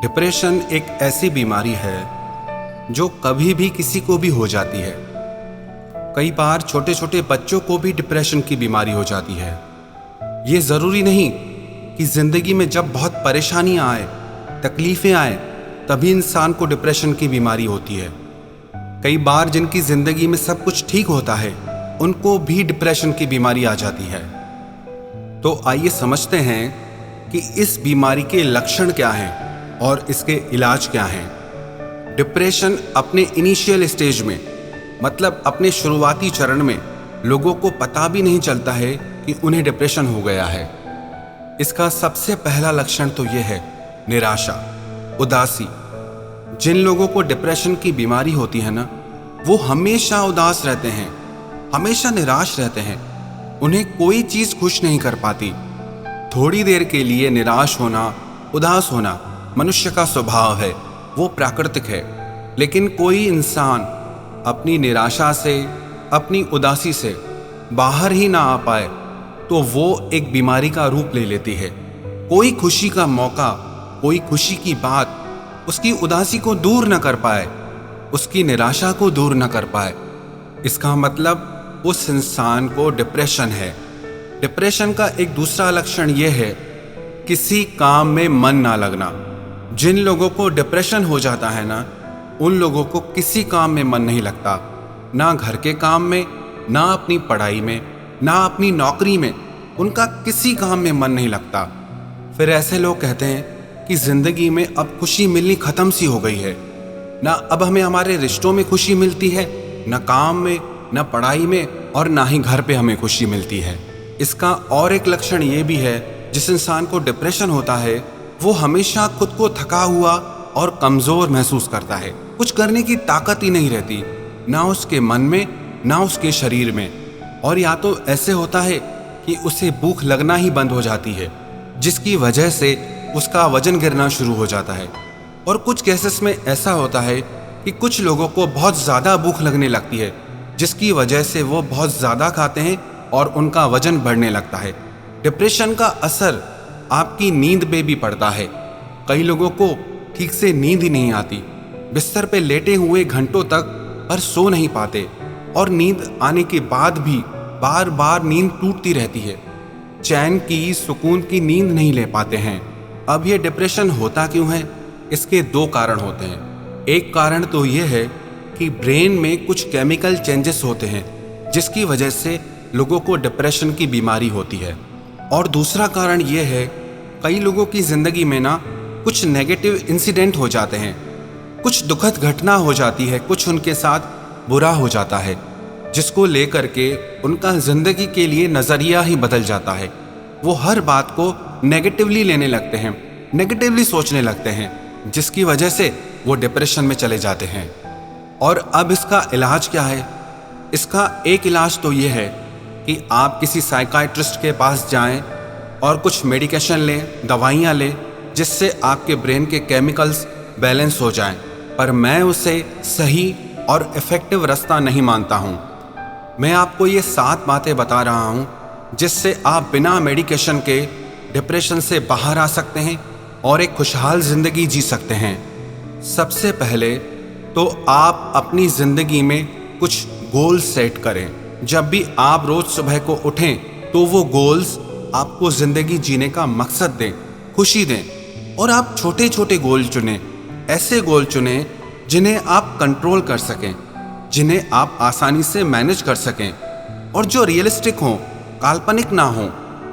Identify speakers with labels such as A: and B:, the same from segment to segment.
A: Depression एक ऐसी बीमारी है जो कभी भी किसी को भी हो जाती है। कई बार छोटे छोटे बच्चों को भी डिप्रेशन की बीमारी हो जाती है। ये ज़रूरी नहीं कि ज़िंदगी में जब बहुत परेशानियां आए, तकलीफ़ें आए, तभी इंसान को डिप्रेशन की बीमारी होती है। कई बार जिनकी ज़िंदगी में सब कुछ ठीक होता है, उनको भी डिप्रेशन की बीमारी आ जाती है। तो आइए समझते हैं कि इस बीमारी के लक्षण क्या हैं और इसके इलाज क्या हैं। डिप्रेशन अपने इनिशियल स्टेज में, मतलब अपने शुरुआती चरण में, लोगों को पता भी नहीं चलता है कि उन्हें डिप्रेशन हो गया है। इसका सबसे पहला लक्षण तो यह है निराशा, उदासी। जिन लोगों को डिप्रेशन की बीमारी होती है ना, वो हमेशा उदास रहते हैं, हमेशा निराश रहते हैं। उन्हें कोई चीज़ खुश नहीं कर पाती। थोड़ी देर के लिए निराश होना, उदास होना मनुष्य का स्वभाव है, वो प्राकृतिक है। लेकिन कोई इंसान अपनी निराशा से, अपनी उदासी से बाहर ही ना आ पाए तो वो एक बीमारी का रूप ले लेती है। कोई खुशी का मौका, कोई खुशी की बात उसकी उदासी को दूर न कर पाए, उसकी निराशा को दूर न कर पाए, इसका मतलब उस इंसान को डिप्रेशन है। डिप्रेशन का एक दूसरा लक्षण यह है किसी काम में मन ना लगना। जिन लोगों को डिप्रेशन हो जाता है ना, उन लोगों को किसी काम में मन नहीं लगता, ना घर के काम में, ना अपनी पढ़ाई में, ना अपनी नौकरी में। उनका किसी काम में मन नहीं लगता। फिर ऐसे लोग कहते हैं कि ज़िंदगी में अब खुशी मिलनी ख़त्म सी हो गई है। ना अब हमें हमारे रिश्तों में खुशी मिलती है, ना काम में, ना पढ़ाई में, और ना ही घर पे हमें खुशी मिलती है। इसका और एक लक्षण ये भी है, जिस इंसान को डिप्रेशन होता है वो हमेशा खुद को थका हुआ और कमज़ोर महसूस करता है। कुछ करने की ताकत ही नहीं रहती, ना उसके मन में, ना उसके शरीर में। और या तो ऐसे होता है कि उसे भूख लगना ही बंद हो जाती है, जिसकी वजह से उसका वजन गिरना शुरू हो जाता है। और कुछ केसेस में ऐसा होता है कि कुछ लोगों को बहुत ज़्यादा भूख लगने लगती है, जिसकी वजह से वो बहुत ज़्यादा खाते हैं और उनका वजन बढ़ने लगता है। डिप्रेशन का असर आपकी नींद पे भी पड़ता है। कई लोगों को ठीक से नींद ही नहीं आती, बिस्तर पे लेटे हुए घंटों तक पर सो नहीं पाते, और नींद आने के बाद भी बार बार नींद टूटती रहती है। चैन की, सुकून की नींद नहीं ले पाते हैं। अब ये डिप्रेशन होता क्यों है? इसके दो कारण होते हैं। एक कारण तो ये है कि ब्रेन में कुछ केमिकल चेंजेस होते हैं, जिसकी वजह से लोगों को डिप्रेशन की बीमारी होती है। और दूसरा कारण ये है, कई लोगों की ज़िंदगी में ना कुछ नेगेटिव इंसिडेंट हो जाते हैं, कुछ दुखद घटना हो जाती है, कुछ उनके साथ बुरा हो जाता है, जिसको लेकर के उनका ज़िंदगी के लिए नज़रिया ही बदल जाता है। वो हर बात को नेगेटिवली लेने लगते हैं, नेगेटिवली सोचने लगते हैं, जिसकी वजह से वो डिप्रेशन में चले जाते हैं। और अब इसका इलाज क्या है? इसका एक इलाज तो ये है कि आप किसी साइकाइट्रिस्ट के पास जाएं और कुछ मेडिकेशन लें, दवाइयाँ लें, जिससे आपके ब्रेन के केमिकल्स बैलेंस हो जाएं। पर मैं उसे सही और इफ़ेक्टिव रास्ता नहीं मानता हूँ। मैं आपको ये 7 बातें बता रहा हूँ जिससे आप बिना मेडिकेशन के डिप्रेशन से बाहर आ सकते हैं और एक खुशहाल ज़िंदगी जी सकते हैं। सबसे पहले तो आप अपनी ज़िंदगी में कुछ गोल सेट करें। जब भी आप रोज़ सुबह को उठें तो वो गोल्स आपको ज़िंदगी जीने का मकसद दें, खुशी दें। और आप छोटे छोटे गोल चुनें, ऐसे गोल चुनें जिन्हें आप कंट्रोल कर सकें, जिन्हें आप आसानी से मैनेज कर सकें, और जो रियलिस्टिक हों, काल्पनिक ना हों।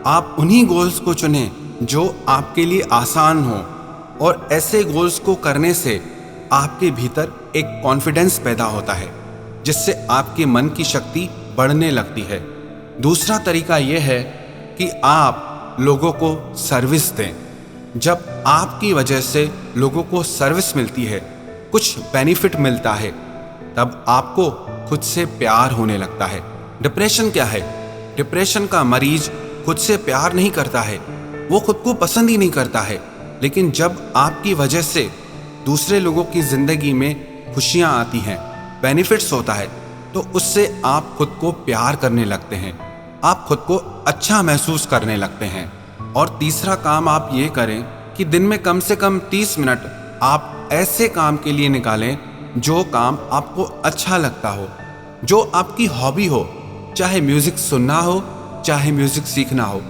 A: आप उन्हीं गोल्स को चुनें जो आपके लिए आसान हों। और ऐसे गोल्स को करने से आपके भीतर एक कॉन्फिडेंस पैदा होता है, जिससे आपके मन की शक्ति बढ़ने लगती है। दूसरा तरीका यह है कि आप लोगों को सर्विस दें। जब आपकी वजह से लोगों को सर्विस मिलती है, कुछ बेनिफिट मिलता है, तब आपको खुद से प्यार होने लगता है। डिप्रेशन क्या है? डिप्रेशन का मरीज खुद से प्यार नहीं करता है, वो खुद को पसंद ही नहीं करता है। लेकिन जब आपकी वजह से दूसरे लोगों की ज़िंदगी में खुशियाँ आती हैं, बेनिफिट्स होता है, तो उससे आप खुद को प्यार करने लगते हैं, आप खुद को अच्छा महसूस करने लगते हैं। और तीसरा काम आप ये करें कि दिन में कम से कम 30 मिनट आप ऐसे काम के लिए निकालें जो काम आपको अच्छा लगता हो, जो आपकी हॉबी हो। चाहे म्यूजिक सुनना हो, चाहे म्यूजिक सीखना हो,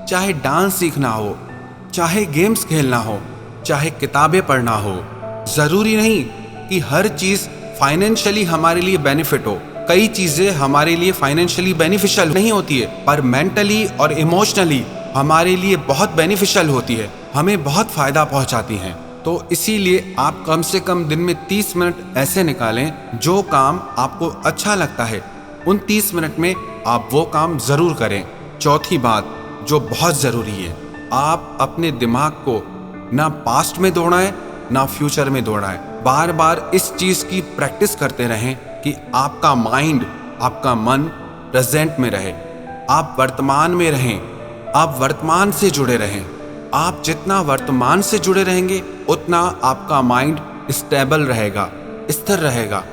A: चाहे डांस सीखना हो, चाहे गेम्स खेलना हो, चाहे किताबें पढ़ना हो। जरूरी नहीं कि हर चीज फाइनेंशियली हमारे लिए बेनिफिट हो। कई चीजें हमारे लिए फाइनेंशियली बेनिफिशियल नहीं होती है, पर मेंटली और इमोशनली हमारे लिए बहुत बेनिफिशियल होती है, हमें बहुत फायदा पहुंचाती हैं। तो इसीलिए आप कम से कम दिन में 30 मिनट ऐसे निकालें जो काम आपको अच्छा लगता है। उन 30 मिनट में आप वो काम जरूर करें। चौथी बात जो बहुत जरूरी है, आप अपने दिमाग को ना पास्ट में दौड़ाएं ना फ्यूचर में दौड़ाएं। बार बार इस चीज की प्रैक्टिस करते रहें कि आपका माइंड, आपका मन प्रेजेंट में रहे, आप वर्तमान में रहें, आप वर्तमान से जुड़े रहें। आप जितना वर्तमान से जुड़े रहेंगे उतना आपका माइंड स्टेबल रहेगा, स्थिर रहेगा।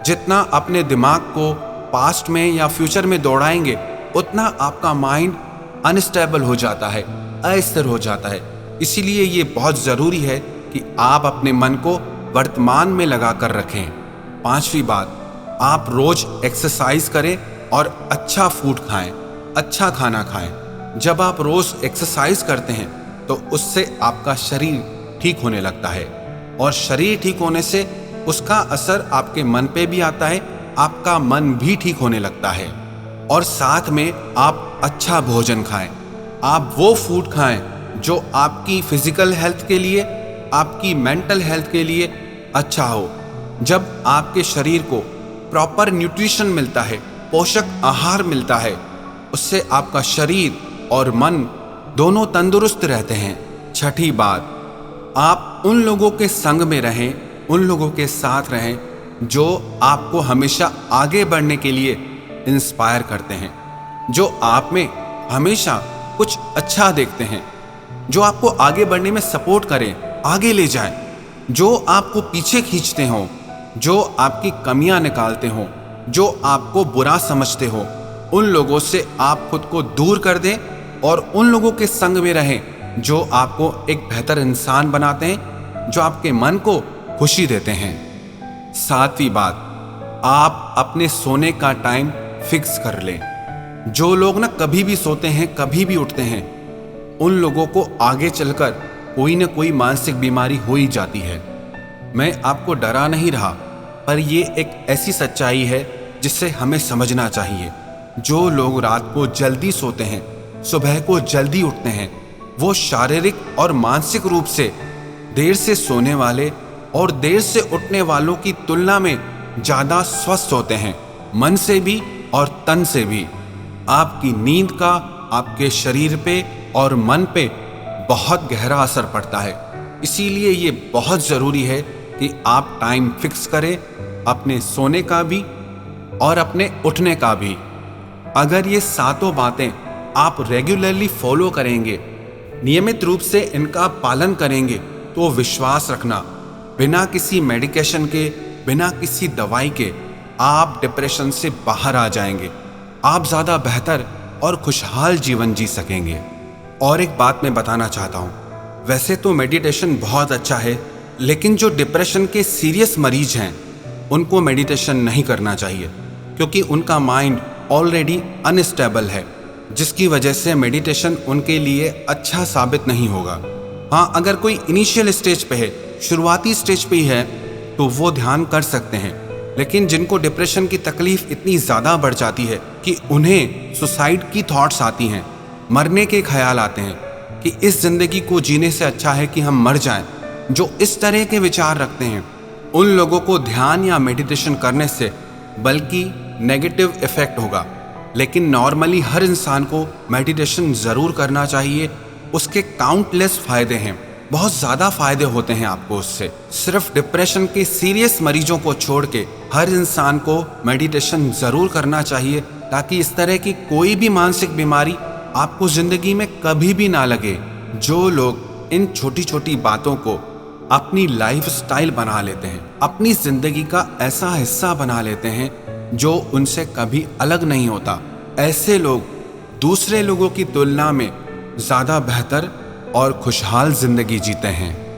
A: जितना अपने दिमाग को पास्ट में या फ्यूचर में दौड़ाएंगे उतना आपका माइंड अनस्टेबल हो जाता है, अस्थिर हो जाता है। इसीलिए ये बहुत ज़रूरी है कि आप अपने मन को वर्तमान में लगा कर रखें। पांचवी बात, आप रोज एक्सरसाइज करें और अच्छा फूड खाएं, अच्छा खाना खाएं। जब आप रोज एक्सरसाइज करते हैं तो उससे आपका शरीर ठीक होने लगता है, और शरीर ठीक होने से उसका असर आपके मन पे भी आता है, आपका मन भी ठीक होने लगता है। और साथ में आप अच्छा भोजन खाएं, आप वो फूड खाएं जो आपकी फिजिकल हेल्थ के लिए, आपकी मेंटल हेल्थ के लिए अच्छा हो। जब आपके शरीर को प्रॉपर न्यूट्रिशन मिलता है, पोषक आहार मिलता है, उससे आपका शरीर और मन दोनों तंदुरुस्त रहते हैं। छठी बात, आप उन लोगों के संग में रहें, उन लोगों के साथ रहें जो आपको हमेशा आगे बढ़ने के लिए इंस्पायर करते हैं, जो आप में हमेशा कुछ अच्छा देखते हैं, जो आपको आगे बढ़ने में सपोर्ट करें, आगे ले जाएं, जो आपको पीछे खींचते हों, जो आपकी कमियां निकालते हों, जो आपको बुरा समझते हो। उन लोगों से आप खुद को दूर कर दें और उन लोगों के संग में रहें जो आपको एक बेहतर इंसान बनाते हैं, जो आपके मन को खुशी देते हैं। सातवीं बात, आप अपने सोने का टाइम फिक्स कर लें। जो लोग ना कभी भी सोते हैं, कभी भी उठते हैं, उन लोगों को आगे चलकर कोई ना कोई मानसिक बीमारी हो ही जाती है। मैं आपको डरा नहीं रहा, पर यह एक ऐसी सच्चाई है जिसे हमें समझना चाहिए। जो लोग रात को जल्दी सोते हैं, सुबह को जल्दी उठते हैं, वो शारीरिक और मानसिक रूप से देर से सोने वाले और देर से उठने वालों की तुलना में ज़्यादा स्वस्थ होते हैं, मन से भी और तन से भी। आपकी नींद का आपके शरीर पे और मन पे बहुत गहरा असर पड़ता है। इसीलिए ये बहुत ज़रूरी है कि आप टाइम फिक्स करें, अपने सोने का भी और अपने उठने का भी। अगर ये सातों बातें आप रेगुलरली फॉलो करेंगे, नियमित रूप से इनका पालन करेंगे, तो विश्वास रखना, बिना किसी मेडिकेशन के, बिना किसी दवाई के आप डिप्रेशन से बाहर आ जाएंगे। आप ज़्यादा बेहतर और खुशहाल जीवन जी सकेंगे। और एक बात मैं बताना चाहता हूँ, वैसे तो मेडिटेशन बहुत अच्छा है, लेकिन जो डिप्रेशन के सीरियस मरीज हैं उनको मेडिटेशन नहीं करना चाहिए, क्योंकि उनका माइंड ऑलरेडी अनस्टेबल है, जिसकी वजह से मेडिटेशन उनके लिए अच्छा साबित नहीं होगा। हाँ, अगर कोई इनिशियल स्टेज पे है, शुरुआती स्टेज पे ही है, तो वो ध्यान कर सकते हैं। लेकिन जिनको डिप्रेशन की तकलीफ इतनी ज़्यादा बढ़ जाती है कि उन्हें सुसाइड की थॉट्स आती हैं, मरने के ख्याल आते हैं कि इस ज़िंदगी को जीने से अच्छा है कि हम मर जाएं, जो इस तरह के विचार रखते हैं, उन लोगों को ध्यान या मेडिटेशन करने से बल्कि नेगेटिव इफ़ेक्ट होगा। लेकिन नॉर्मली हर इंसान को मेडिटेशन ज़रूर करना चाहिए। उसके काउंटलेस फ़ायदे हैं, बहुत ज़्यादा फ़ायदे होते हैं आपको उससे। सिर्फ डिप्रेशन के सीरियस मरीजों को छोड़ के हर इंसान को मेडिटेशन ज़रूर करना चाहिए, ताकि इस तरह की कोई भी मानसिक बीमारी आपको ज़िंदगी में कभी भी ना लगे। जो लोग इन छोटी छोटी बातों को अपनी लाइफ स्टाइल बना लेते हैं, अपनी ज़िंदगी का ऐसा हिस्सा बना लेते हैं जो उनसे कभी अलग नहीं होता, ऐसे लोग दूसरे लोगों की तुलना में ज़्यादा बेहतर और खुशहाल जिंदगी जीते हैं।